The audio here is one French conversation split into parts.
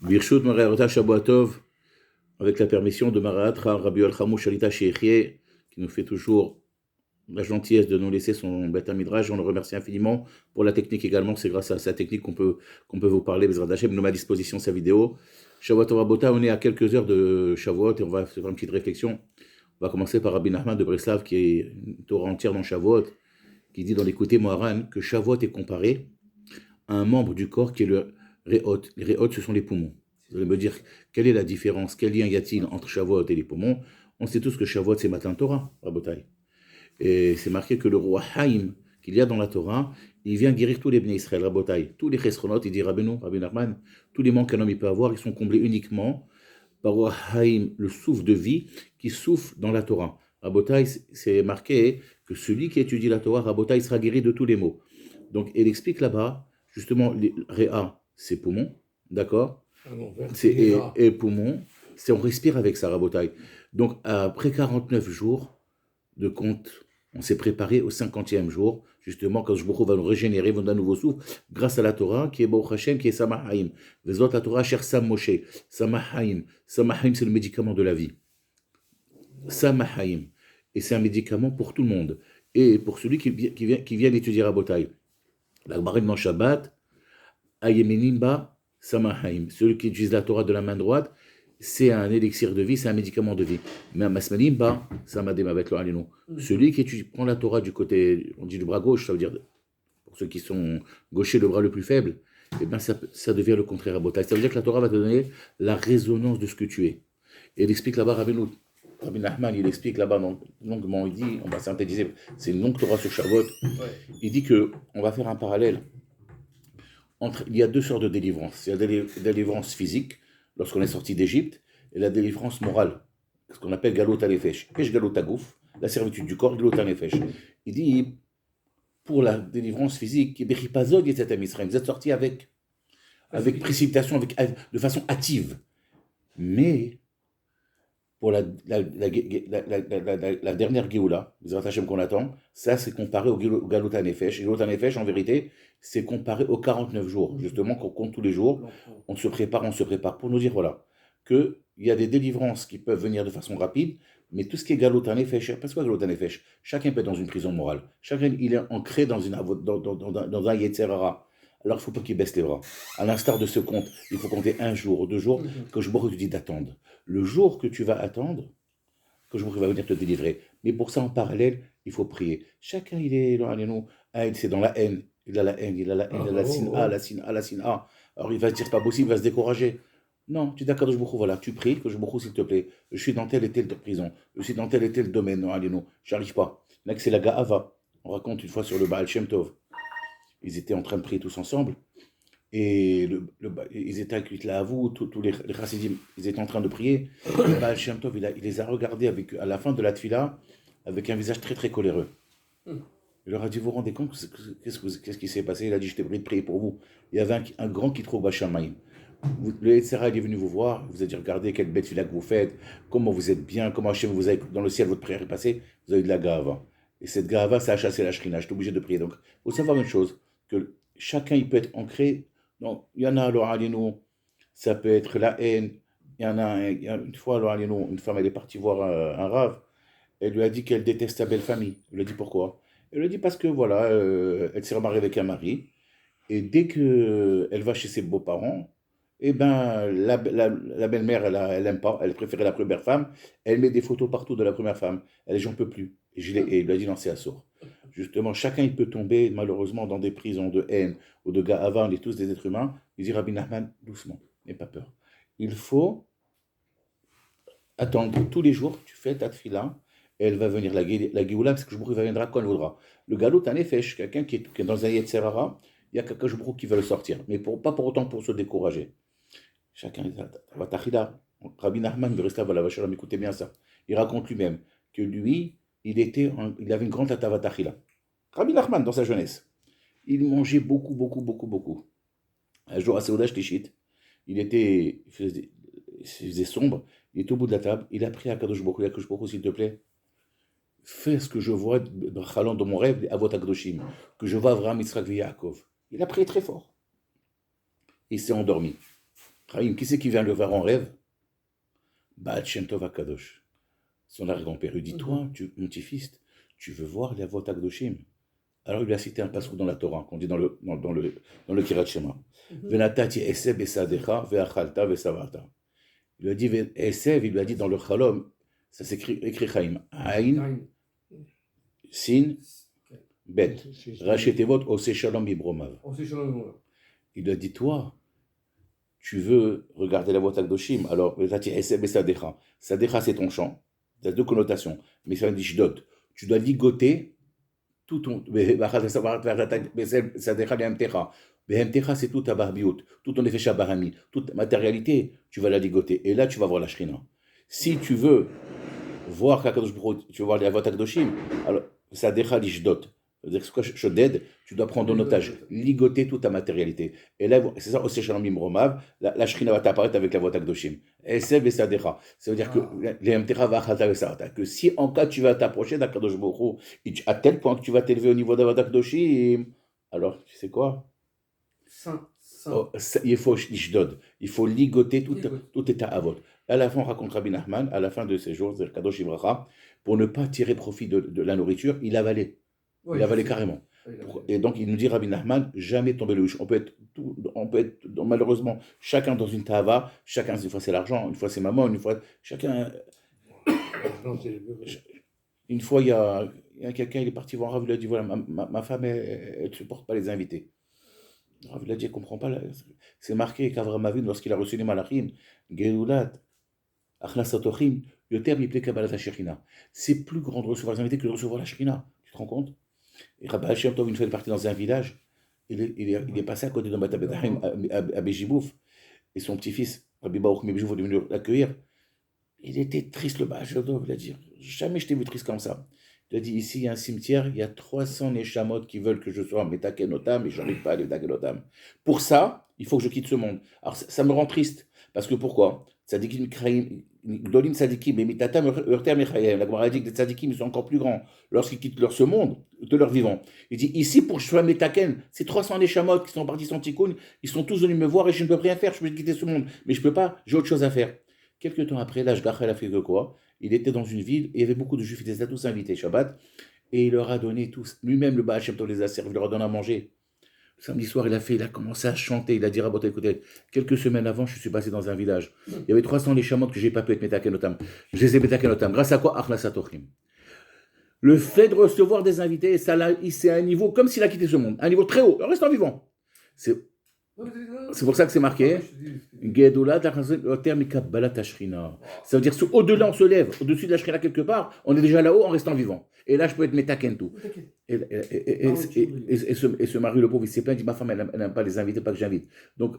Birshut Marayota Shabuatov, avec la permission de Maratra Rabbi Al-Khamou Shalita Sheikhie, qui nous fait toujours la gentillesse de nous laisser son Beth Midrash. On le remercie infiniment pour la technique également. C'est grâce à sa technique qu'on peut vous parler. Bezrat Hashem, il nous met à disposition sa vidéo. Shavuot Rabota, on est à quelques heures de Shavuot et on va faire une petite réflexion. On va commencer par Rabbi Nachman de Breslav, qui est une Torah entière dans Shavuot, qui dit dans l'écouté Moharan que Shavuot est comparé à un membre du corps qui est le Réhot. Les Réhot, ce sont les poumons. Vous allez me dire, quelle est la différence, quel lien y a-t-il entre Shavuot et les poumons? On sait tous que Shavuot, c'est Matan Torah, Rabotai. Et c'est marqué que le roi Haïm, qu'il y a dans la Torah, il vient guérir tous les Bnei Israël, Rabotai. Tous les chesronot, il dit Rabbeinu, Rabbi Nachman, tous les manques qu'un homme il peut avoir, ils sont comblés uniquement par roi Haïm, le souffle de vie qui souffle dans la Torah. Rabotai, c'est marqué que celui qui étudie la Torah, Rabotai, sera guéri de tous les maux. Donc, il explique là-bas, justement, Réa, c'est poumon, d'accord? Et poumon, c'est on respire avec ça, Rabotai. Donc, après 49 jours de compte, on s'est préparé au 50e jour, justement, quand Jbouchou va nous régénérer, va nous donner un nouveau souffle, grâce à la Torah, qui est Baruch Hashem, qui est Samahaim. Vezot la Torah, cher Sam Moshe. Samahaim. Samahaim, c'est le médicament de la vie. Samahaim. Et c'est un médicament pour tout le monde. Et pour celui qui vient étudier Rabotai. La Gemara dans Shabbat, Ayemenimba Samahaim. Celui qui utilise la Torah de la main droite, c'est un élixir de vie, c'est un médicament de vie. Mais Masmanimba, Samadem avec le Alino. Celui qui prend la Torah du côté, on dit du bras gauche, ça veut dire, pour ceux qui sont gauchers, le bras le plus faible, eh bien ça devient le contraire à Botaï. Ça veut dire que la Torah va te donner la résonance de ce que tu es. Et il explique là-bas, Rabbi Nachman, il explique là-bas longuement, il dit, on va synthétiser, c'est une longue Torah sur Shavuot, il dit que on va faire un parallèle. Il y a deux sortes de délivrance. Il y a la délivrance physique, lorsqu'on est sorti d'Égypte, et la délivrance morale, ce qu'on appelle galot anefesh. Pesh galot agouf, la servitude du corps, galot anefesh. Il dit, pour la délivrance physique, vous êtes sorti avec précipitation, de façon hâtive. Mais, pour la dernière Géoula, les Hashem qu'on attend, ça c'est comparé au Galot HaNefesh. Et Galot HaNefesh, en vérité, c'est comparé aux 49 jours. Justement, qu'on compte tous les jours, on se prépare, pour nous dire, voilà, qu'il y a des délivrances qui peuvent venir de façon rapide, mais tout ce qui est Galot HaNefesh, parce que Galot HaNefesh, chacun peut être dans une prison morale. Chacun, il est ancré dans un Yetzer Hara. Alors il ne faut pas qu'il baisse les bras. À l'instar de ce compte, il faut compter 1 jour ou 2 jours, que je te dis d'attendre. Le jour que tu vas attendre, que je va venir te délivrer. Mais pour ça, en parallèle, il faut prier. Chacun, il est dans c'est dans la haine. Il a la haine, il a la sin'a. Alors il va se dire, c'est pas possible, il va se décourager. Non, tu dis à Kadosh Baruch Hu, voilà, tu pries, que je Baruch Hu, s'il te plaît, je suis dans telle et telle prison, je suis dans tel et tel domaine, non, j'arrive pas. Là, c'est la Ga'ava. On raconte une fois sur le Baal Shem Tov. Ils étaient en train de prier tous ensemble, et ils étaient avec la Havou, tous les chassidim, ils étaient en train de prier. Le Baal Shem Tov, il les a regardés à la fin de la tfila, avec un visage très très coléreux. Il leur a dit, vous vous rendez compte, qu'est-ce qui s'est passé? Il a dit, je t'ai prié de prier pour vous. Il y avait un grand qui trouve Bachamaïm. Le Yetzera, il est venu vous voir, vous a dit, regardez quelle belle tfila que vous faites, comment vous êtes bien, comment Hachem vous a, dans le ciel, votre prière est passée, vous avez de la gava. Et cette gava, ça a chassé la shrina, j'étais obligé de prier. Donc, il faut savoir une chose, que chacun, il peut être ancré. Donc, il y en a, ça peut être la haine. Il y a une fois, une femme, elle est partie voir un rave. Elle lui a dit qu'elle déteste sa belle famille. Elle lui a dit pourquoi? Elle lui a dit parce que, voilà, elle s'est remariée avec un mari. Et dès qu'elle va chez ses beaux-parents, eh ben, la belle-mère, elle aime pas. Elle préférait la première femme. Elle met des photos partout de la première femme. Elle dit, j'en peux plus. Et il lui a dit, non, c'est assourd. Justement, chacun il peut tomber malheureusement dans des prisons de haine ou de ga'ava, on est tous des êtres humains. Il dit Rabbi Nachman, doucement, n'aie pas peur. Il faut attendre tous les jours, tu fais ta tfila, et elle va venir, la Géoula, parce que je va viendra quand elle voudra. Le galop Tanefesh, quelqu'un qui est dans un Yetzer Hara, il y a quelqu'un qui va le sortir, mais pas pour autant pour se décourager. Chacun va tachila. Rabbi Nachman, écoutez bien ça. Il raconte lui-même que lui, il avait une grande tatavatachila. Rabbi Nachman, dans sa jeunesse, il mangeait beaucoup. Un jour, à Seouda Shtishit, il faisait sombre, il était au bout de la table, il a pris à Kadosh Baruch Hu, s'il te plaît, fais ce que je vois dans mon rêve, à votre Akadoshim, que je vois Avraham, Yitzhak et Yaakov. Il a prié très fort. Il s'est endormi. Chaim, qui c'est qui vient le voir en rêve? Baal Shem Tov HaKadosh. Son arrière-grand-père lui dit, toi, mon petit-fils, tu veux voir les Avot HaKadoshim? Alors il lui a cité un passage dans la Torah, qu'on dit dans le Kirat Shema. Venatati Esev Besadecha Ve'achalta Ve'savata. Il lui a dit, Esev, il lui a dit dans le Chalom, ça s'écrit Chaim, Aïn, Sin, Bet, Rachetevot, Ose Shalom Bibromav. Il lui a dit, toi, tu veux regarder la voie Takdoshim, alors, Sadecha, c'est ton champ, ça a deux connotations, mais ça veut dire Shdot. Tu dois ligoter tout ton. Sadecha, c'est tout ta barbiout, tout ton effet shabarami, toute ta matérialité, tu vas la ligoter, et là, tu vas voir la Shrina. Si tu veux voir Kakadosh Baruch, tu veux voir les voie Takdoshim, alors, Sadecha l'Ishdot. C'est-à-dire que Shoded, tu dois prendre en otage, ligoter toute ta matérialité. Et là, c'est ça, aussi Shalom Romav, la Shrina va t'apparaître avec la voie Takdoshim. Esev et Sadecha. Ça veut dire que les Mtecha va Achalta et Sarata. Que si en cas tu vas t'approcher d'Akadosh Baruch Hu, à tel point que tu vas t'élever au niveau de la voie Takdoshim, alors tu sais quoi? Il faut Ishdod. Il faut ligoter tout état avot. À la fin, on raconte Rabbi Nachman, à la fin de ses jours, Kadosh Ivracha, pour ne pas tirer profit de la nourriture, il avalait. Oui, il avalait carrément. Et donc, il nous dit, Rabbi Nachman, jamais tomber le louche. On peut être malheureusement, chacun dans une tava, chacun, une fois c'est l'argent, une fois c'est maman, une fois, chacun. Une fois, il y a quelqu'un, il est parti voir Rav, il a dit, voilà, ma femme, elle ne supporte pas les invités. Rav, il a dit, elle ne comprend pas. C'est marqué qu'Avram Avinu, lorsqu'il a reçu les malachim, Geulat, Achnasatochim, le terme, il plaît Kabbalat HaShekhinah. C'est plus grand de recevoir les invités que de recevoir la Shekhinah. Tu te rends compte? Et Rabbi Shem Tov, une fois, il est parti dans un village, il est passé à côté de Bata Betahim, à Béjibouf, et son petit-fils, Rabbi Baruch Mebejibouf, est venu l'accueillir. Il était triste, le Baal Shem Tov, il a dit, jamais je t'ai vu triste comme ça. Il a dit, ici, il y a un cimetière, il y a 300 Neshamot qui veulent que je sois Metakenotam, et je n'arrive pas à les Metakenotam. Pour ça, il faut que je quitte ce monde. Alors, ça me rend triste, parce que pourquoi? Tzadikim Gdolim Tzadikim, et Mitatam Urter Mechayem. La Gemara dit que les Tzadikim, ils sont encore plus grands lorsqu'ils quittent ce monde, de leur vivant. Il dit, ici, pour que je sois Metaken, ces 300 Neshamot qui sont partis sans Tikkun, ils sont tous venus me voir et je ne peux rien faire, je peux quitter ce monde. Mais je ne peux pas, j'ai autre chose à faire. Quelques temps après, l'Ashgach, elle a fait que quoi? Il était dans une ville, et il y avait beaucoup de juifs, ils étaient tous invités Shabbat, et il leur a donné tous, lui-même le Baal Shem Tov les a servis, il leur a donné à manger. Le samedi soir, il a commencé à chanter, il a dit à Rabot, écoutez, quelques semaines avant, je suis passé dans un village, il y avait 300 Neshamot que je n'ai pas pu être Metakenotam. Je les ai Metakenotam. Grâce à quoi? Achnasatochim. Le fait de recevoir des invités, c'est un niveau, comme s'il a quitté ce monde, un niveau très haut, en restant vivant. C'est pour ça que c'est marqué. Ça veut dire au-delà, on se lève, au-dessus de la Shrina quelque part, on est déjà là-haut en restant vivant. Et là, je peux être Metaken tout. Et ce mari, le pauvre, il s'est plaint, il dit, ma femme, elle n'aime pas les invités, pas que j'invite. Donc,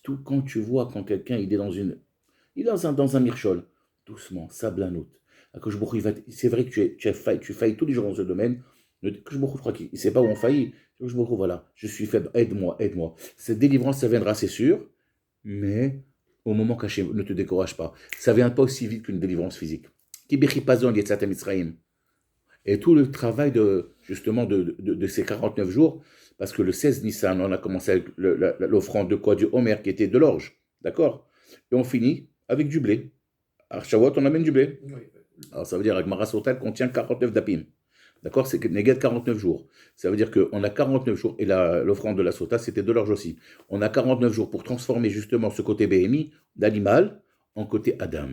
tout quand tu vois, quand quelqu'un, il est dans un mirchol, doucement, sablanout. C'est vrai que tu failles tous les jours dans ce domaine. Je crois qu'il ne sait pas où on faillit. Voilà, je suis faible, aide-moi. Cette délivrance, ça viendra, c'est sûr, mais au moment caché, ne te décourage pas. Ça ne vient pas aussi vite qu'une délivrance physique. Et tout le travail de ces 49 jours, parce que le 16 Nissan, on a commencé avec l'offrande de quoi? Du Homer, qui était de l'orge, d'accord? Et on finit avec du blé. À Shavuot, on amène du blé. Alors ça veut dire que Gemara Sotah contient 49 dapim. D'accord? C'est Neged 49 jours. Ça veut dire qu'on a 49 jours, et l'offrande de la Sota, c'était de l'orge aussi. On a 49 jours pour transformer justement ce côté Béhémi d'animal en côté Adam.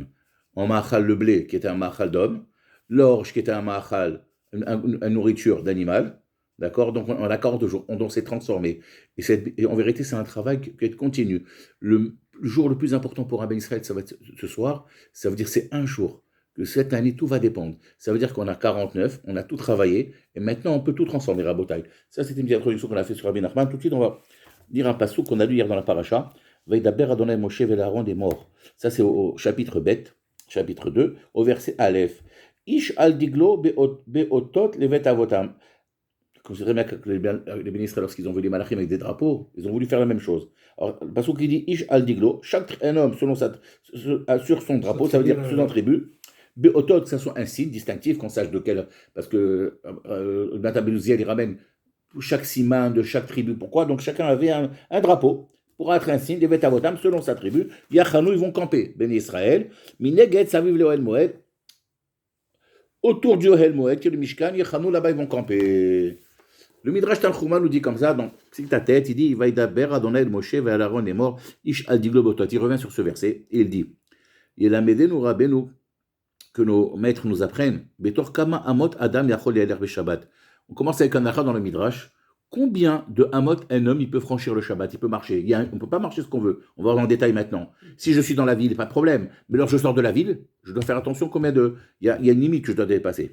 En Mahal le blé, qui était un Mahal d'homme, l'orge, qui était un Mahal, une nourriture d'animal. D'accord? Donc on a 40 jours, on s'est transformé. Et en vérité, c'est un travail qui est continu. Le jour le plus important pour un Ben Israël, ça va être ce soir, ça veut dire c'est un jour. Que cette année, tout va dépendre. Ça veut dire qu'on a 49, on a tout travaillé, et maintenant on peut tout transformer à Botaï. Ça, c'était une petite introduction qu'on a fait sur Rabbi Nachman. Tout de suite, on va lire un passage qu'on a lu hier dans la paracha. Veidaber Adonai Moshe Velaron des morts. Ça, c'est au chapitre Bet, chapitre 2, au verset Aleph. Ish al diglo beotot levet avotam. Considérez bien que les ministres, lorsqu'ils ont vu les malachim avec des drapeaux, ils ont voulu faire la même chose. Alors, le passage qui dit Ish al diglo, un homme selon sur son drapeau, ça veut dire sur son tribu. Beotot, que ça soit un signe distinctif, qu'on sache de quel. Parce que Nathan Belouziel, il ramène chaque siman de chaque tribu. Pourquoi? Donc chacun avait un drapeau pourra être un signe, des Vetavotam, selon sa tribu. Yachanou, ils vont camper. Ben Israël, Mineget, Saviv le Ohel Moed. Autour du Ohel Moed, qui est le Mishkan, Yachanou, là-bas, ils vont camper. Le Midrash Tanchuma nous dit comme ça, donc, c'est ta tête, il dit, Vaïdaber, Adonai, Moshe, Aaron est mort, Ish al Diglobotot. Il revient sur ce verset, et il dit, Il a médé nous rabbeinu, que nos maîtres nous apprennent, Betor Kama Amot Adam Yachol Yaler Beshabbat. On commence avec un achat dans le Midrash. Combien de Amot un homme il peut franchir le Shabbat, il peut marcher? On ne peut pas marcher ce qu'on veut. On va voir dans le détail maintenant. Si je suis dans la ville, pas de problème. Mais lorsque je sors de la ville, je dois faire attention combien de. Il y a une limite que je dois dépasser.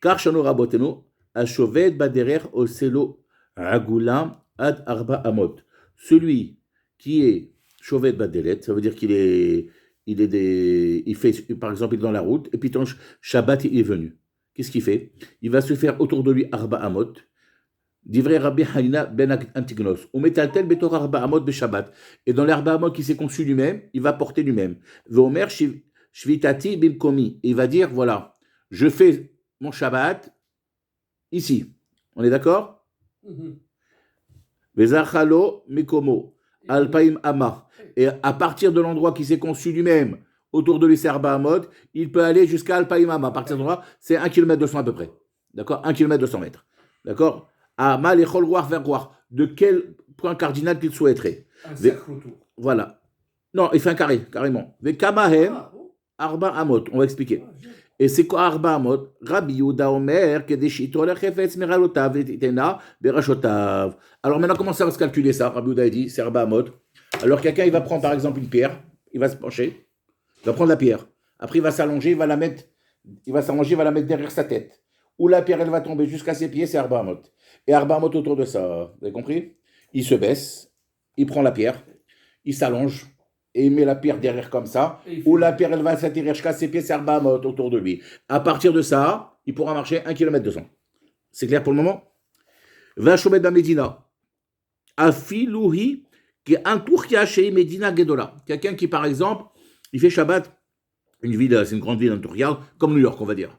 Car Shano Raboteno, Ashoved Baderer Oselo Ragulam Ad Arba Amot. Celui qui est Shoved Badelet, ça veut dire qu'il est. Il fait, par exemple, il est dans la route, et puis ton Shabbat il est venu. Qu'est-ce qu'il fait? Il va se faire autour de lui Arba Amot. Divrei Rabbi Hanina ben Antignos. Ou metaltel betor Arba Amot be Shabbat. Et dans l'Arba Amot qui s'est conçu lui-même, il va porter lui-même. Vomer Shvitati bimkomi. Et il va dire voilà, je fais mon Shabbat ici. On est d'accord? Vezachalo mikomo. Alpaim Ama. Et à partir de l'endroit qui s'est conçu lui-même, autour de lui, c'est Arba Amot, il peut aller jusqu'à Alpaim Ama. À partir de l'endroit, c'est 1 km 200 à peu près. D'accord? 1 km 200 mètres. D'accord? À mal et Cholroir vers Roir. De quel point cardinal qu'il souhaiterait. Un cercle autour. Voilà. Non, il fait un carré, carrément. Ve Kamahem, Arba Amot. On va expliquer. Et c'est quoi Arba Amot? Rabbi Yehuda Omer, Kedeshito lechefetz meralotav etena berashotav. Alors maintenant, comment ça va se calculer ça? Rabbi Yehuda a dit, c'est Arba Amot. Alors quelqu'un, il va prendre par exemple une pierre, il va se pencher, il va prendre la pierre. Après, il va s'allonger, il va s'allonger, il va la mettre derrière sa tête. Où la pierre, elle va tomber jusqu'à ses pieds, c'est Arba Amot. Et Arba Amot autour de ça, vous avez compris? Il se baisse, il prend la pierre, il s'allonge, et il met la pierre derrière comme ça, où la pierre, elle va s'atterrir jusqu'à ses pieds, c'est Arba Amot autour de lui. À partir de ça, il pourra marcher 1 km 200. C'est clair pour le moment? Va Shomet Bamedina. Afilouhi, qui est un tour qui a chez Medina Gedola. Quelqu'un qui, par exemple, il fait Shabbat, une ville, c'est une grande ville en Touria, comme New York, on va dire.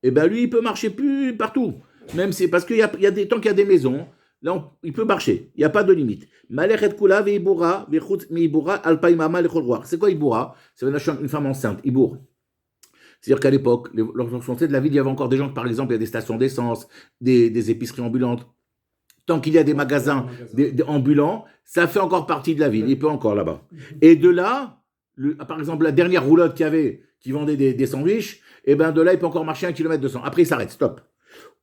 Et bien lui, il peut marcher plus partout. Même c'est parce qu'il y a des temps qu'il y a des maisons, là, il peut marcher. Il n'y a pas de limite. Malechet Kula veibura, vechut meibura, alpaimama lecholroir. C'est quoi Ibura? C'est une femme enceinte, Ibour. C'est-à-dire qu'à l'époque, lorsqu'on sortait de la ville, il y avait encore des gens, par exemple, il y a des stations d'essence, des épiceries ambulantes. Tant qu'il y a des magasins ambulants, ça fait encore partie de la ville. Il peut encore là-bas. Et de là, par exemple, la dernière roulotte qu'il y avait, qui vendait des sandwichs, et ben de là, il peut encore marcher 1 km 200. Après, il s'arrête, stop.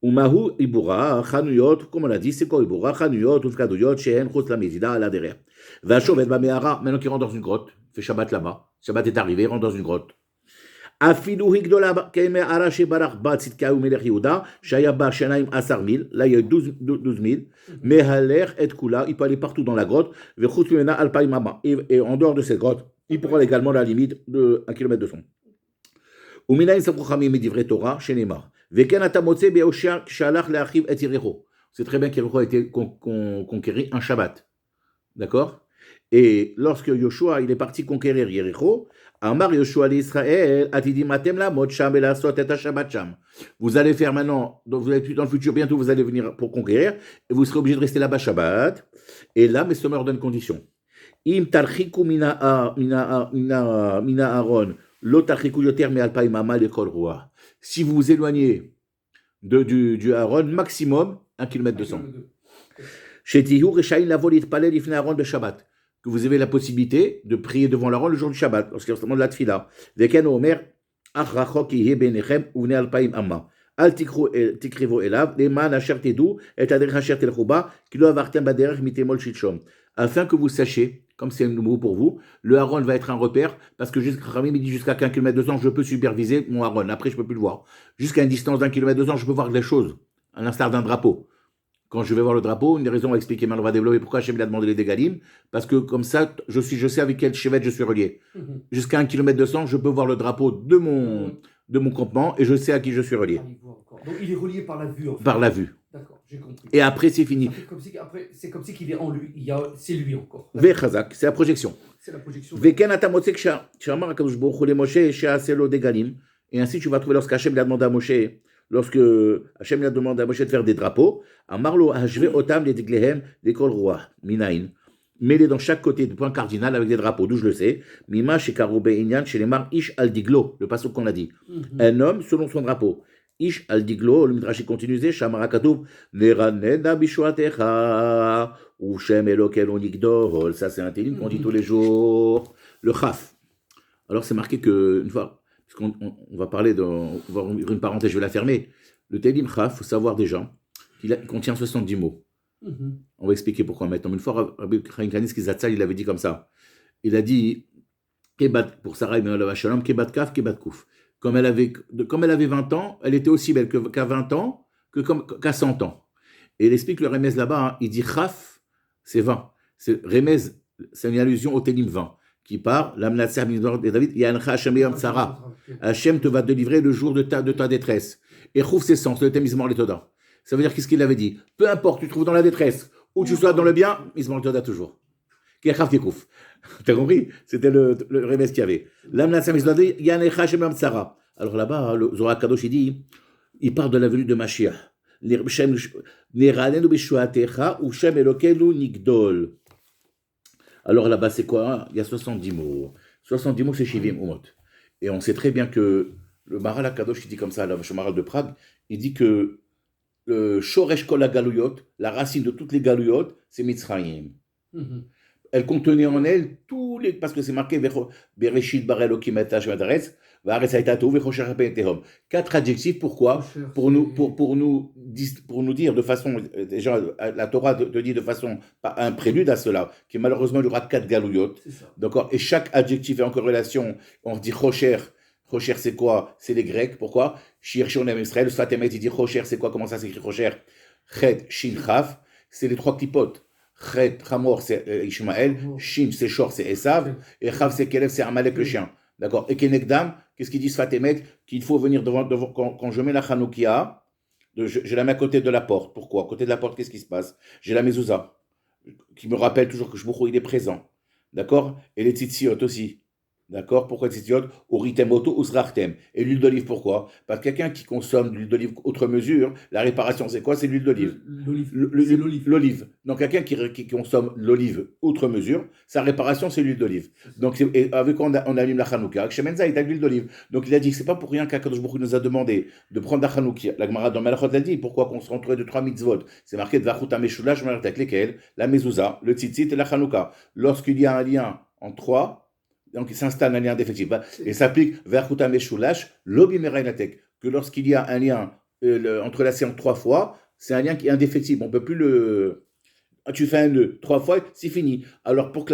Umahu Ibura, Chanuyot, comme on l'a dit, c'est quoi Ibura? Chanuyot, Ufkaduyot, Shehen, Chos la Mézida, là derrière. Vachovet Bamehara, maintenant qu'il rentre dans une grotte, il fait Shabbat là-bas. Shabbat est arrivé, il rentre dans une grotte. Afilou Higdola, Keme Arache Barak Bat, Sitka ou Melech Yehuda, Shayaba Shanaim Asarmil, là il y a 12 000, Mehaler et Kula, il peut aller partout dans la grotte, Vechut Mena Alpaimama, et en dehors de cette grotte, il pourra également la limite de 1 km 200. Umina Isabrouchami Medivre Torah, Shenema. Veken Atamotse Beoshia Shalach Leachiv et Yericho. C'est très bien qu'Yericho a été conquéri un Shabbat. D'accord? Et lorsque Yoshua il est parti conquérir Yericho, Amar Yoshua l'Israël, Atidim Atem la Mot Sham et la Sot et Shabbat Sham. Vous allez faire maintenant, donc vous allez dans le futur, bientôt vous allez venir pour conquérir, et vous serez obligé de rester là-bas Shabbat. Et là, mais ça me donne condition. Im Tarchiku Mina Aaron, Lo Tarchiku Yoter Me Alpaimama Lekol Roi. Si vous vous éloignez du Aaron, maximum 1 km 200. Chez Tihu Rechaïn la volit palel ifne Aaron de Shabbat. Que vous avez la possibilité de prier devant l'Aaron le jour du Shabbat, lorsqu'il y a de la tfila. Veken Omer, Achrachok Yeh Benechem, Uvne Alpaim Amma. Al Tikrivo Elav, Leman Asher Tedou, et Aderech Asher Telchuba, Kilo Avartem Baderech Mitemol Shitshom. Afin que vous sachiez, comme c'est un nouveau pour vous, le Aaron va être un repère, parce que Rami me dit jusqu'à 1 km 200, je peux superviser mon Aaron. Après, je ne peux plus le voir. Jusqu'à une distance d'1 km 200, je peux voir les choses, à l'instar d'un drapeau. Quand je vais voir le drapeau, une des raisons à expliquer, mais on va développer pourquoi Hachem a demandé les dégalim, parce que comme ça, je sais avec quel chevet je suis relié. Jusqu'à 1 km 200, je peux voir le drapeau de mon campement et je sais à qui je suis relié. Donc il est relié par la vue. En fait. Par la vue. D'accord, j'ai compris. Et après, c'est fini. C'est comme si qu'il est en lui. C'est lui encore. Vechazak, c'est la projection. C'est la projection. Veken atamotzek shamar akadosh baruch hu le Moshe she'aselo degalim. Et ainsi, tu vas trouver lorsque Hachem lui a demandé à Moshe. Lorsque Hachem lui a demandé à Moshe de faire des drapeaux, à Marlo Hashve Otam les Deglehem les Kol Roi Minaïn. mêlés dans chaque côté du point cardinal avec des drapeaux, d'où je le sais. Mima chez Karoube Inyan, chez les Mar Ish al Diglo, le passage qu'on a dit. Un homme selon son drapeau. Ish al Diglo, le Midrashi continue, Shamara Katoub, Neraneda Bishuatecha, ou Shem Elokelo Nigdol. Ça, c'est un télim qu'on dit tous les jours. Le Chaf. Alors, c'est marqué que, une fois, puisqu'on on va parler, on va ouvrir une parenthèse, je vais la fermer. Le télim Chaf, il faut savoir déjà qu'il contient 70 mots. On va expliquer pourquoi maintenant. Une fois, Rabbi Chaim Kanievski Zatzal, il avait dit comme ça. Il a dit, pour Sarah ibn Shalom, Kebat Kaf, Kebat Kouf. Comme elle avait 20 ans, elle était aussi belle qu'à 20 ans qu'à 100 ans. Et il explique le Remez là-bas, hein, il dit Chaf, c'est 20. Remez, c'est une allusion au Télim 20, qui part, l'Amnatser de David, Yancha Hashem Yom Tsara. Hashem te va délivrer le jour de ta détresse. Et Chouf, c'est sens, le thème Mizmor Letoda. Ça veut dire qu'est-ce qu'il avait dit? Peu importe, tu te trouves dans la détresse, ou tu sois dans le bien, Mizmor Letoda toujours. T'as compris? C'était le Remez qu'il y avait. L'Amnatser Mizmor Letoda, Yancha Hashem Yom Tsara. Alors là-bas, le Zohar Kadosh, il parle de la venue de Mashiach. Alors là-bas, c'est quoi? Il y a 70 mots. 70 mots, c'est Shivim Umot. Et on sait très bien que le Maharal HaKadosh, il dit comme ça, le Maharal de Prague, il dit que le Shoresh Kol HaGaluyot, la racine de toutes les Galuyot, c'est Mitzrayim. Elle contenait en elle tous les... Parce que c'est marqué Bereshit Bara Elokim et Hashem Haaretz, Va'aretz hayta tohu v'chosher ha'pei tehom. 4 adjectifs, pourquoi? Pour nous dire de façon... Déjà, la Torah te dit de façon... un prélude à cela, qui malheureusement il y aura 4 Galuyot. D'accord? Et chaque adjectif est en corrélation. On dit Chosher. Chosher, c'est quoi? C'est les Grecs. Pourquoi? Shir Shonem Israël, le Sfat Emet, il dit Chosher, c'est quoi? Comment ça s'écrit Chosher? Chet, Shin, Chaf. C'est les 3 clipotes. Chet, Hamor, c'est Ishmaël. Shin, c'est Shor, c'est Esav. Et Chav, c'est Kelev, c'est Amalek, le chien. D'accord? Et Kenegdam, qu'est-ce qu'il dit Sfat Emet? Qu'il faut venir devant quand je mets la Chanoukia, je la mets à côté de la porte. Pourquoi? À côté de la porte, qu'est-ce qui se passe? J'ai la mezouza, qui me rappelle toujours que Shbuchou, il est présent. D'accord? Et les tzitziot aussi. D'accord? Pourquoi tzitziot? Uritem oto usrachtem. Et l'huile d'olive, pourquoi? Parce que quelqu'un qui consomme de l'huile d'olive outre mesure, la réparation, c'est quoi? C'est l'huile d'olive. L'olive. Donc, quelqu'un qui consomme l'olive outre mesure, sa réparation, c'est l'huile d'olive. Donc, avec quoi on allume la Hanouka? Shemenza est à l'huile d'olive. Donc, il a dit que c'est pas pour rien qu'Akadosh Baruch Hu nous a demandé de prendre la Hanouka. La Gemara dans Melachot l'a dit. Pourquoi qu'on se retrouve de 3 mitzvot? C'est marqué de Vachut HaMeshulash, avec lesquels la mezouza, le tzitzit et la Hanouka. Lorsqu'il y a un lien en 3, donc il s'installe un lien défectif. Et s'applique vers Khuta Meshulash, l'obimerainatek, que lorsqu'il y a un lien entrelacé en 3 fois, c'est un lien qui est indéfectible. On ne peut plus le. Tu fais un nœud 3 fois, c'est fini. Alors pour que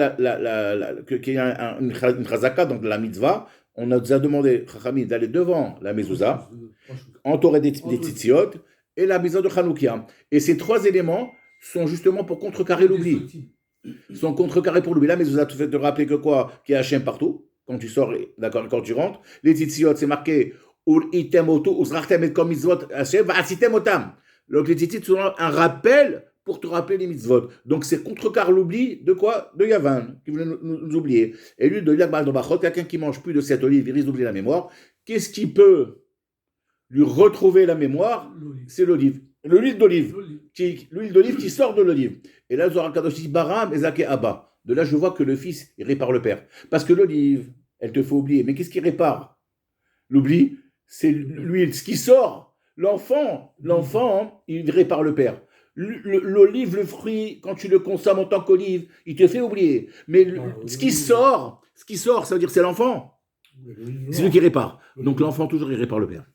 qu'il y ait une chazaka, donc la mitzvah, on nous a demandé, Chachamim, d'aller devant la mezouza, entourer des tzitziot, et la mitzvah de Chanoukia. Et ces 3 éléments sont justement pour contrecarrer l'oubli. Sont contrecarrés pour lui. Là, mais vous avez fait de rappeler que quoi? Qu'il y a Hachem partout, quand tu sors, d'accord, quand tu rentres. Les tzitziot, c'est marqué Ur item otu, uzrachtem et kom mitzvot Hachem, va'asitem otam. Donc les tzitziot sont un rappel pour te rappeler les mitzvot. Donc c'est contrecarre l'oubli de quoi? De Yavan, qui voulait nous oublier. Et lui, de Yagmal Dobachot, quelqu'un qui mange plus de cette olive, il risque d'oublier la mémoire. Qu'est-ce qui peut lui retrouver la mémoire? C'est l'olive. L'huile d'olive. L'huile d'olive qui sort de l'olive. Et là, Zohar Kadosh dit Baram et Zake Abba. De là, je vois que le fils, il répare le père. Parce que l'olive, elle te fait oublier. Mais qu'est-ce qui répare? L'oubli, c'est l'huile. Ce qui sort, l'enfant, il répare le père. L'olive, le fruit, quand tu le consommes en tant qu'olive, il te fait oublier. Mais ce qui sort, ça veut dire que c'est l'enfant. C'est lui qui répare. Donc l'enfant, toujours, il répare le père.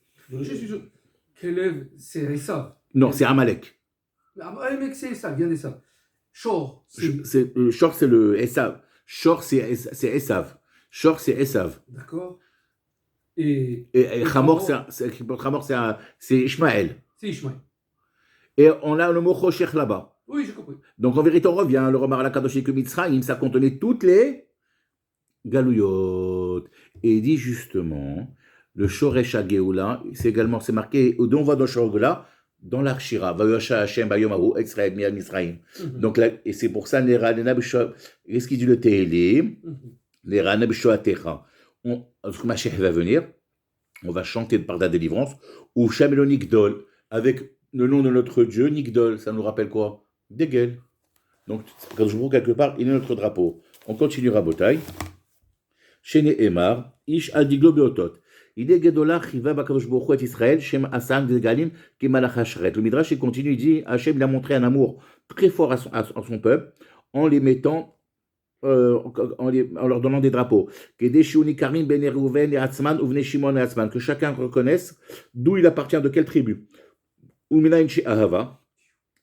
Kelev, c'est Esav. Non, c'est Amalek. Amalek, c'est Esav, viens d'Esav. Shor, Shor, c'est le Esav. Shor, c'est Esav. Shor, c'est Esav. D'accord. Et Hamor, c'est Ishmaël. C'est Ishmaël. Et on a le mot Chosher là-bas. Oui, j'ai compris. Donc en vérité, on revient. Le Romar Alakadosh que Mitzrayim, ça contenait toutes les Galouyot. Et il dit justement, le Shoresh HaGeoula, c'est marqué, où on va dans Shorogla, dans l'Archira, Vayosha Hashem Bayomahu, Exraël Mial Misraïm. Donc là, et c'est pour ça, Nera Nena B'Shoa, qu'est-ce qu'il dit le Tehillim? Nera Nena B'Shoa Techa. Lorsque Mashiach va venir, on va chanter par la délivrance, ou Shamelo Nigdol, avec le nom de notre Dieu, Nigdol, ça nous rappelle quoi? Degel. Donc, quand je vous quelque part, il est notre drapeau. On continuera Botaï. Shene Emar, Ish Adiglo Beotot. Il est Gedola Chiva Bakadosh Baruch Hu et Israël, Shem Asam Galim, Kemalach Hashret. Le Midrash il continue, il dit Hachem il a montré un amour très fort à son peuple en les mettant, en leur donnant des drapeaux. Kedeshuni Karim Ben Reuven et Atzman, ou Vne Shimon et Atzman, que chacun reconnaisse d'où il appartient, de quelle tribu. Uminain She Ahava.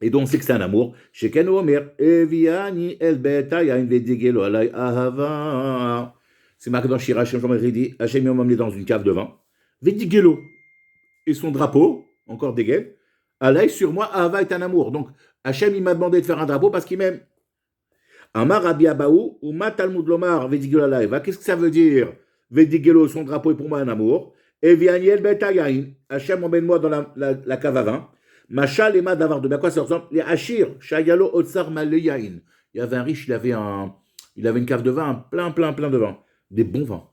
Et donc, on sait que c'est un amour. Sheken Omer, Eviani El Beta Yain Vedigelo Alay Ahava. C'est marqué dans Shira, Hachem dit Hachem m'a emmené dans une cave de vin. Vedigelo. Et son drapeau, encore dégueu, Alay sur moi, Ahava est un amour. Donc, Hachem, il m'a demandé de faire un drapeau parce qu'il m'aime. Amar Rabbi Abaou, ou Ma Talmud Lomar, Vedigelo Alay. Qu'est-ce que ça veut dire? Vedigelo, son drapeau est pour moi un amour. Eviani El Beta Yain. Hachem emmène-moi dans la cave à vin. Machal et Madavar de à quoi ça ressemble? Les Hachir, Shayalo Otsar Maleyain. Il y avait un riche, il avait une cave de vin, plein de vin, des bons vins.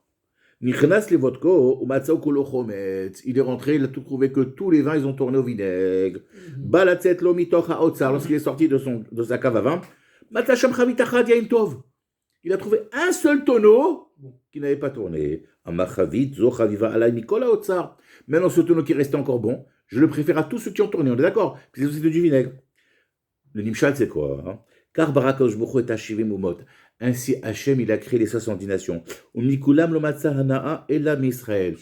Nichnas les vodko, ou Matzao Kolochomet. Il est rentré, il a tout trouvé que tous les vins, ils ont tourné au vinaigre. Balatzet lo mitocha Otsar, lorsqu'il est sorti de sa cave à vin, Matacham Chavitachad Yain Tov. Il a trouvé un seul tonneau qui n'avait pas tourné. Amachavit, Zochaviva Alay Mikola Otsar. Maintenant, ce tonneau qui restait encore bon, je le préfère à tous ceux qui ont tourné, on est d'accord? C'est aussi du vinaigre. Le Nimshal, c'est quoi? Car Barakadosh Baruch Hu et Hashivim Umot. Ainsi, Hachem, il a créé les 70 nations. Umnikulam lo matzah hanaa elam Israël.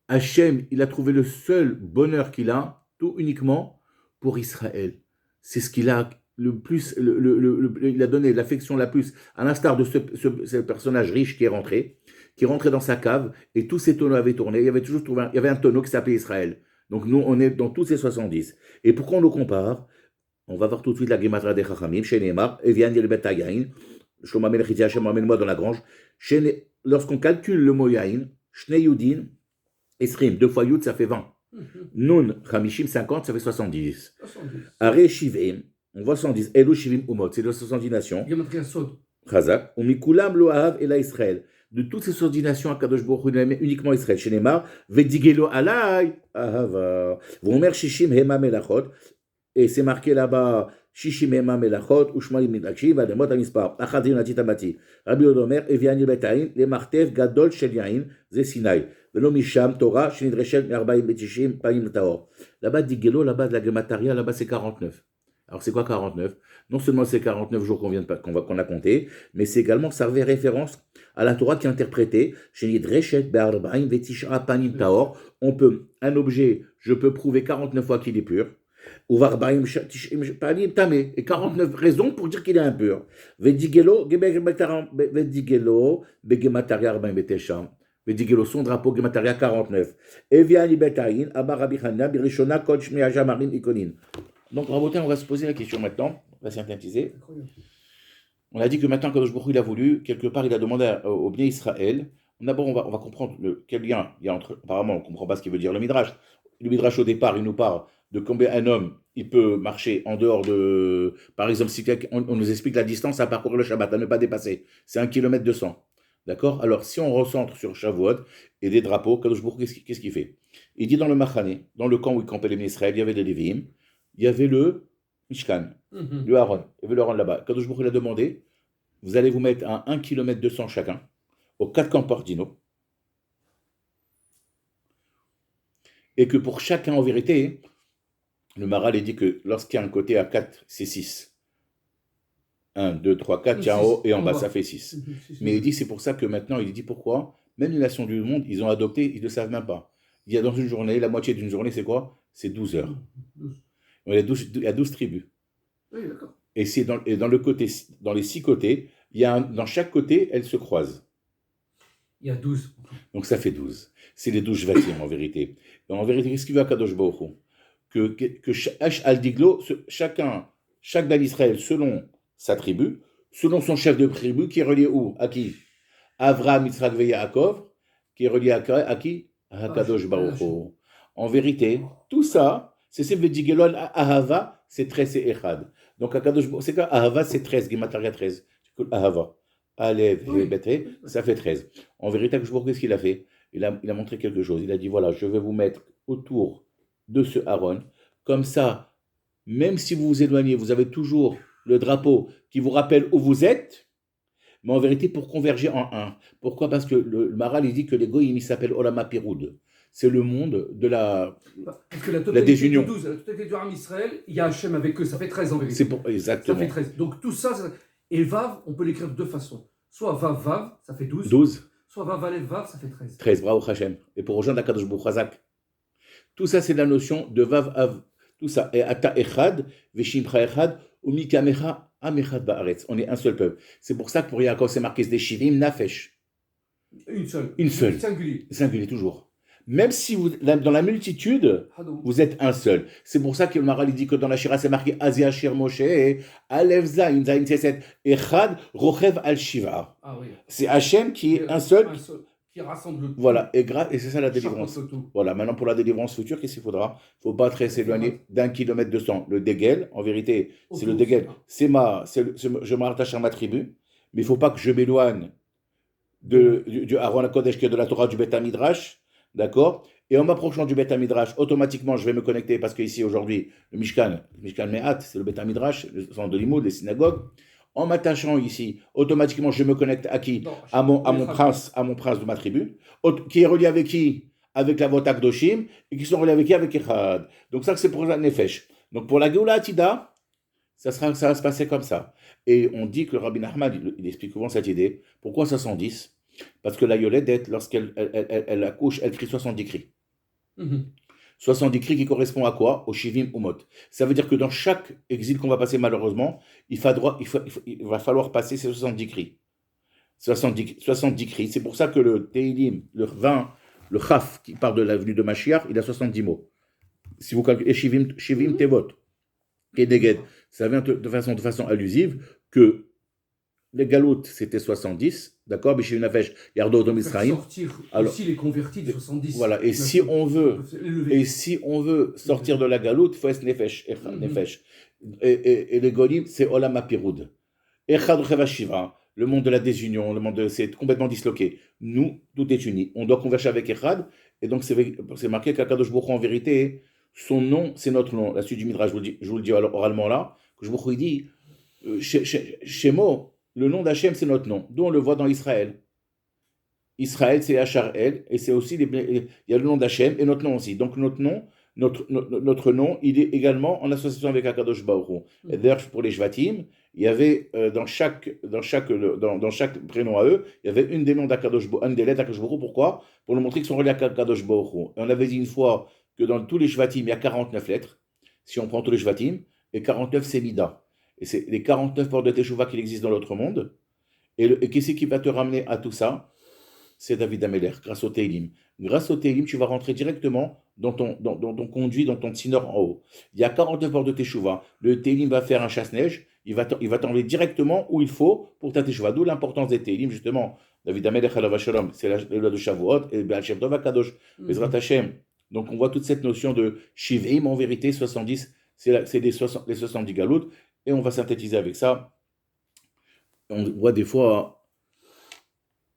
Hachem, il a trouvé le seul bonheur qu'il a, tout uniquement pour Israël. C'est ce qu'il a le plus, il a donné l'affection la plus, à l'instar de ce personnage riche qui est rentré dans sa cave, et tous ces tonneaux avaient tourné. Il y avait un tonneau qui s'appelait Israël. Donc nous, on est dans tous ces 70. Et pourquoi on le compare? On va voir tout de suite la Gematra des Chachamim, chez Neymar, Evian Yelbet Yain, Shlomo Amelech dit Hachem, emmène-moi dans la grange. Lorsqu'on calcule le mot Yain, Shnei Yudin, Esrim, 2 fois Yud, ça fait 20. Nun, Chamishim, 50, ça fait 70. Are Shivim, on voit 110. Elu Shivim Umot, c'est de 70 nations. Gematria Sod. Chazak, Umikulam Lo Ahav Ela Israël. De toutes ces 70 nations, Akadosh Baruch Hu aimait uniquement Israël. Chez Neymar, Vedigelo Alay, Ahava. Vomer Shishim Hema Melachot. Et c'est marqué là-bas, Shishim Hema Melachot, Ushmalim Midakshi, Vademot Amispar, Achadim Natitamati. Rabbi Odomer, Eviani Betaïn, Les Martev, Gadol Shel Yain, Zesinai. Velo Misham, Torah, Shinidreshet, Merbaim Betishim, Paim Taor. Là-bas, Digelo, là-bas de la Gemataria, là-bas c'est 49. Alors c'est quoi 49? Non seulement c'est 49 jours qu'on a compté, mais c'est également, ça fait référence à la Torah qui est interprétée, on peut, un objet, je peux prouver 49 fois qu'il est pur, et 49 raisons pour dire qu'il est impur. Vedigelo, son drapeau, Gemataria 49. Eviani Betaïn, Abarabi Hanna, Birishona, Koch, Meajamarim, Ikonin. Donc, Rabotin, on va se poser la question maintenant, on va synthétiser. On a dit que maintenant, Kadosh Baruch Hu, il a voulu, quelque part, il a demandé au bien Israël. D'abord, on va comprendre quel lien il y a entre. Apparemment, on ne comprend pas ce qu'il veut dire le Midrash. Le Midrash, au départ, il nous parle de combien un homme il peut marcher en dehors de. Par exemple, si on nous explique la distance à parcourir le Shabbat, à ne pas dépasser. C'est 1 km 200. D'accord? Alors, si on recentre sur Shavuot et des drapeaux, Kadosh Baruch Hu, qu'est-ce qu'il fait? Il dit dans le Machane, dans le camp où il campait les Israël, il y avait des Lévi'im. Il y avait le Mishkan, le Aaron. Il y avait le Aaron là-bas. Kadosh Baruch Hu a demandé, vous allez vous mettre à 1 km 200 chacun, aux 4 camps cardinaux, et que pour chacun, en vérité, le Maral dit que lorsqu'il y a un côté à 4, c'est 6. 1, 2, 3, 4, il y a en haut et en bas, ça fait 6. Mais il dit, c'est pour ça que maintenant, il dit pourquoi, même les nations du monde, ils ont adopté, ils ne le savent même pas. Il y a dans une journée, la moitié d'une journée, c'est quoi? C'est 12 heures. Il y a 12 tribus. Oui, d'accord. Et c'est dans le côté, dans les 6 côtés, dans chaque côté, elles se croisent. Il y a 12. Donc ça fait 12. C'est les 12 Shvatim en vérité. Et en vérité, qu'est-ce qu'il veut à Kadosh Baruch Hu? Que chaque Dan Israël, selon sa tribu, selon son chef de tribu, qui est relié où? À qui? Avraham, Yitzhak et Yaakov, qui est relié à qui? À Kadosh Baruch Hu. En vérité, tout ça, c'est Vedigelol Ahava, c'est 13 et Echad. Donc, c'est quoi Ahava, c'est 13, Gemataria 13. Ahava. Alev, Betre, ça fait 13. En vérité, qu'est-ce qu'il a fait? Il a montré quelque chose. Il a dit voilà, je vais vous mettre autour de ce Aaron. Comme ça, même si vous vous éloignez, vous avez toujours le drapeau qui vous rappelle où vous êtes, mais en vérité pour converger en un. Pourquoi? Parce que le Maral, il dit que les goïms, il s'appelle Olama Piroud. C'est le monde de Parce que la la totalité désunion. de 12, la totalité du Ham Israël, il y a Hachem avec eux, ça fait 13 en vérité. C'est pour, Ça exactement. fait 13. Donc tout ça, et Vav, on peut l'écrire de deux façons. Soit Vav Vav, ça fait 12. 12, Soit Vav Alev Vav, ça fait 13. 13, bravo Hachem. Et pour rejoindre Akadosh Baruch Hu Chazak. Tout ça, c'est la notion de Vav Av. Tout ça. Et Ata Echad, Veshimcha Echad, Umikamecha Amechad Baaretz. On est un seul peuple. C'est pour ça que pour Yaakov, c'est marqué des Shivim Nafesh. Une seule. Une seule. Singulier. Singulier toujours. Même si vous, dans la multitude, Hadou. vous êtes un seul. C'est pour ça que le Maral il dit que dans la Shira, c'est marqué Azia Shir Moshe, Alev Zain, Zain Tseset, Echad, Rochev Al Shiva. Ah oui. C'est Hachem qui est un seul. Qui rassemble tout. Voilà, et c'est ça la délivrance. Chapeau tout. Voilà, maintenant pour la délivrance future, qu'est-ce qu'il faudra? Il ne faut pas très s'éloigner d'un kilomètre de sang. Le déguel, en vérité, c'est le déguel. Je me rattache à ma tribu, mais il ne faut pas que je m'éloigne du Aaron HaKodesh, qui est de la Torah du Beth Midrash, d'accord? Et en m'approchant du Beth Midrash, automatiquement, je vais me connecter, parce qu'ici, aujourd'hui, le Mishkan Me'at, c'est le Beth Midrash, le centre de l'Imoud, les synagogues. En m'attachant ici, automatiquement, je me connecte à qui? Non, à mon prince de ma tribu, qui est relié avec qui? Avec la Vota Kdoshim, et qui sont reliés avec qui? Avec Echad. Donc ça, c'est pour la Nefesh. Donc pour la Geoula Atida, ça va se passer comme ça. Et on dit que le Rabbi Nachman, il explique souvent cette idée. Pourquoi 70? Parce que la Yoledet, lorsqu'elle elle accouche, elle crie 70 cris. 70 cris qui correspondent à quoi? Au Shivim Umot. Ça veut dire que dans chaque exil qu'on va passer, malheureusement, il va falloir passer ces 70 cris. 70 cris. C'est pour ça que le Teilim, le 20, le Chaf, qui parle de la venue de Mashiach, il a 70 mots. Si vous calculez, et Shivim Tevot, Kedeged, ça vient de façon allusive que les galoutes, c'était 70, d'accord? Mais chez une afèche, Yardo Dom Israël. Sortir aussi les convertis de 70. Voilà, et si on veut sortir de la galoute, il faut être Nefesh. Et les Golim, c'est Olam HaPiroud. Echad Rev HaShiva, le monde de la désunion, c'est complètement disloqué. Nous, tout est uni. On doit converger avec Echad, et donc c'est marqué qu'Akadosh Baruch Hu, en vérité, son nom, c'est notre nom. La suite du Midrash, je vous le dis oralement là, que je vous dis, Shemo, le nom d'Hachem, c'est notre nom. D'où on le voit dans Israël. Israël, c'est Hachar-El, et c'est aussi, il y a le nom d'Hachem, et notre nom aussi. Donc notre nom, il est également en association avec Akadosh Baruch Hu. Et d'ailleurs, pour les Shvatim, il y avait dans chaque prénom à eux, il y avait une des noms d'Akadosh Baruch Hu, une des lettres d'Akadosh Baruch Hu. Pourquoi? Pour nous montrer qu'ils sont reliés à Akadosh Baruch Hu. Et on avait dit une fois que dans tous les Shvatim, il y a 49 lettres, si on prend tous les Shvatim, et 49 c'est Mida. Et c'est les 49 portes de Teshuvah qu'il existe dans l'autre monde. Et qui c'est qui va te ramener à tout ça? C'est David Ameler, grâce au Teilim. Grâce au Teilim, tu vas rentrer directement dans ton conduit, dans ton tsinor en haut. Il y a 49 portes de Teshuvah. Le Teilim va faire un chasse-neige. Il va t'enlever directement où il faut pour ta Teshuvah. D'où l'importance des Teilim, justement. David Ameler, Chalav Shalom, c'est la loi de Shavuot, et Baal Shem Tov Kadosh, Bezrat Hashem. Donc on voit toute cette notion de Shivim, en vérité, 70, c'est les 70 galoutes. Et on va synthétiser avec ça. On voit des fois,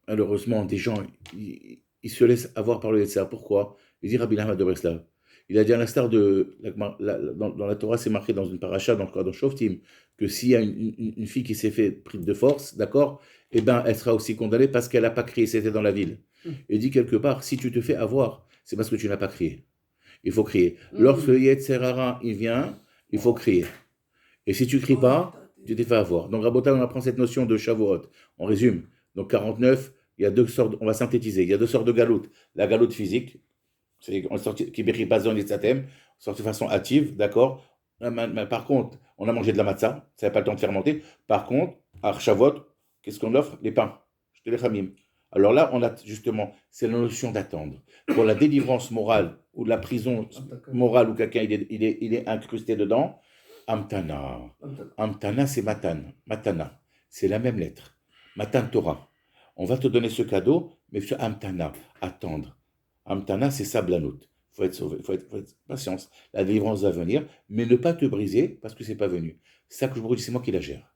malheureusement, des gens, ils se laissent avoir par le Yetzirah. Pourquoi? Il dit Rabbi Nachman de Breslav. Il a dit à l'instar de, dans la Torah, c'est marqué dans une paracha, dans Shoftim, que s'il y a une fille qui s'est fait prise de force, d'accord, eh ben, elle sera aussi condamnée parce qu'elle n'a pas crié, c'était dans la ville. Il dit quelque part, si tu te fais avoir, c'est parce que tu n'as pas crié. Il faut crier. Lorsque le Yetzirah, il vient, il faut crier. Et si tu ne cries pas, tu t'es fait avoir. Donc, Rabotai, on apprend cette notion de Shavuot. On résume. Donc, 49, il y a deux sortes, on va synthétiser. Il y a deux sortes de galoutes. La galoute physique, c'est on sort qui bérit pas dans les tzatem, on sort de façon hâtive, d'accord. Par contre, on a mangé de la matzah, ça n'a pas le temps de fermenter. Par contre, à Shavuot, qu'est-ce qu'on offre? Les pains. Je te les chamim. Alors là, on a justement, c'est la notion d'attendre. Pour la délivrance morale ou la prison morale où quelqu'un il est incrusté dedans, Amtana. Amtana, c'est Matan. Matana. C'est la même lettre. Matan Torah. On va te donner ce cadeau, mais Amtana. Attendre. Amtana, c'est Sablanout. Il faut être sauvé. Il faut être patience. La délivrance va venir, mais ne pas te briser parce que c'est pas venu. C'est ça que je vous dis, c'est moi qui la gère.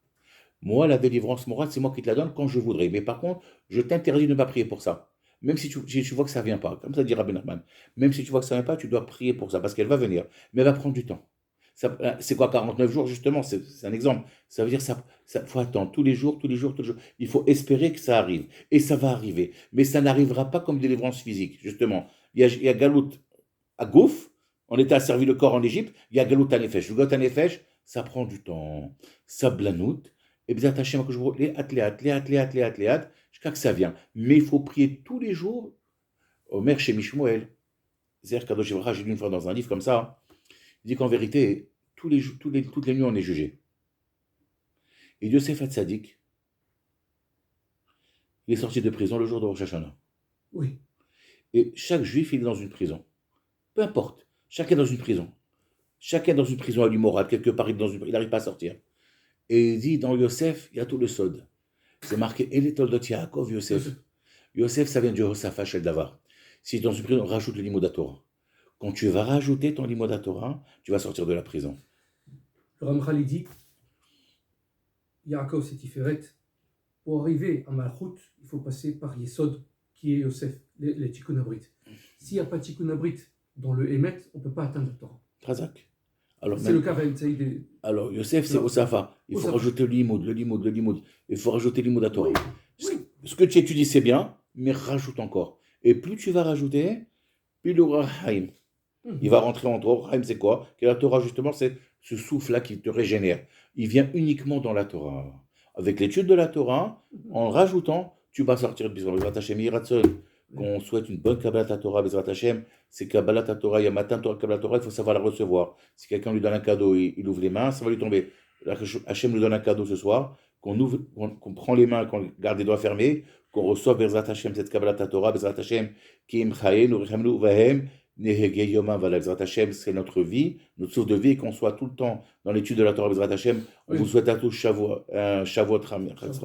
Moi, la délivrance morale, c'est moi qui te la donne quand je voudrais. Mais par contre, je t'interdis de ne pas prier pour ça. Même si tu vois que ça ne vient pas. Comme ça dit Rabbi Nachman. Même si tu vois que ça ne vient pas, tu dois prier pour ça parce qu'elle va venir. Mais elle va prendre du temps. C'est quoi 49 jours, justement? C'est un exemple. Ça veut dire ça faut attendre tous les jours, tous les jours, tous les jours. Il faut espérer que ça arrive. Et ça va arriver. Mais ça n'arrivera pas comme délivrance physique, justement. Il y a Galout à Gouf, on était asservi le corps en Égypte, il y a Galout à Nefesh. Le Galout à Nefesh, ça prend du temps. Ça blanoute. Et bien, attachez-moi que je vous les athlètes, jusqu'à que ça vient. Mais il faut prier tous les jours au Omer chez Mishmoel. C'est-à-dire, Kadosh Ivra, j'ai lu une fois dans un livre comme ça, il dit qu'en vérité, toutes les nuits, on est jugé. Et Yosef Hatzadik, il est sorti de prison le jour de Rosh Hashanah. Oui. Et chaque juif, il est dans une prison. Peu importe. Chacun est dans une prison. Chacun est dans une prison à lui morale. Quelque part, il n'arrive pas à sortir. Et il dit, dans Yosef, il y a tout le sod. C'est marqué, et les toldot Yaakov, Yosef. Yosef, ça vient du Hosafa Shel Davar. Si dans une prison, on rajoute le limud Torah. Quand tu vas rajouter ton limud Torah, tu vas sortir de la prison. Le Ramchal dit, Yaakov c'est Tiferet. Pour arriver à Malchut, il faut passer par Yesod, qui est Yosef, les Tikkun Abrit. S'il n'y a pas de Tikkun Abrit dans le Emet, on ne peut pas atteindre le Torah. Trazak. C'est le cas des... Alors, Yosef, c'est Hosafa. Il faut rajouter le limud. Il faut rajouter le limud Torah. Oui. Ce que tu étudies, c'est bien, mais rajoute encore. Et plus tu vas rajouter, plus le Haïm. Il va rentrer en Torah. Haïm, c'est quoi? Que la Torah, justement, c'est ce souffle-là qui te régénère. Il vient uniquement dans la Torah. Avec l'étude de la Torah, en rajoutant, tu vas sortir de Bezrat Hashem Yiratson. Qu'on souhaite une bonne Kabbalat Torah, Bezrat Hashem, c'est Kabbalat Torah, il y a matin Torah, Kabbalat Torah, il faut savoir la recevoir. Si quelqu'un lui donne un cadeau, il ouvre les mains, ça va lui tomber. Hashem nous donne un cadeau ce soir, qu'on prend les mains, qu'on garde les doigts fermés, qu'on reçoit Bezrat Hashem, cette Kabbalat Torah, Bezrat Hashem, qui imchaye, nous rechamnu vahem, nehege yomam vala Bezrat Hashem, c'est notre vie, notre source de vie, et qu'on soit tout le temps dans l'étude de la Torah, Bezrat Hashem. On vous souhaite à tous Shavuot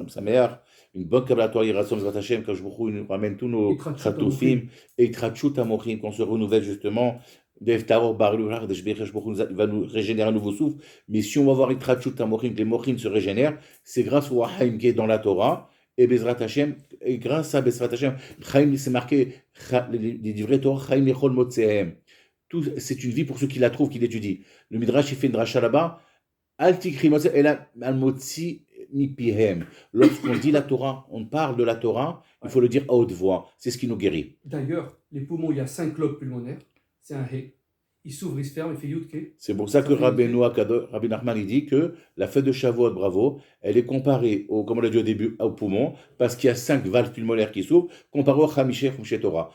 Sameach, une bonne Kabbalat Torah, Yiratzon Bezrat Hashem, quand je vous ramène tous nos Chatoufim, et Tratchut Amochim, qu'on se renouvelle justement. Il va nous régénérer un nouveau souffle. Mais si on va voir que les mochim se régénèrent, c'est grâce au Haïm qui est dans la Torah. Et Bezrat Hashem, et grâce à Bezrat Hashem, Chaim, c'est marqué, les livrets Torah, Chaim Yechol Motsehem. C'est une vie pour ceux qui la trouvent, qui l'étudient. Le Midrash, il fait une dracha là-bas. Al Tikri Motse, et là, Al Motsi Mipihem. Lorsqu'on dit la Torah, on parle de la Torah, il faut le dire à haute voix. C'est ce qui nous guérit. D'ailleurs, les poumons, il y a 5 lobes pulmonaires. C'est un hé. Il s'ouvre, il se ferme, il fait yudke. C'est pour ça que Rabbi Nachman il dit que la fête de Shavuot, bravo, elle est comparée, comme on l'a dit au début, au poumon, parce qu'il y a 5 valves pulmonaires qui s'ouvrent, comparé au Chamisher Chumshe Torah.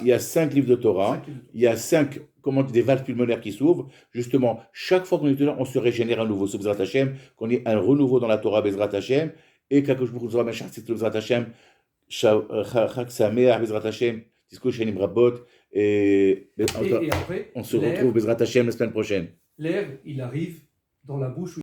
Il y a 5 livres de Torah, il y a 5 des valves pulmonaires qui s'ouvrent. Justement, chaque fois qu'on est dedans, on se régénère à nouveau. Sous Bezrat Hashem, qu'on ait un renouveau dans la Torah, Bezrat Hashem, et Kakosh Baruch Hu c'est Bezrat Hashem, Chag Sameach, Bezrat Hashem, Tiskou Shenim Rabot. Et après, on se retrouve Bezrat Hashem la semaine prochaine. L'air, il arrive dans la bouche.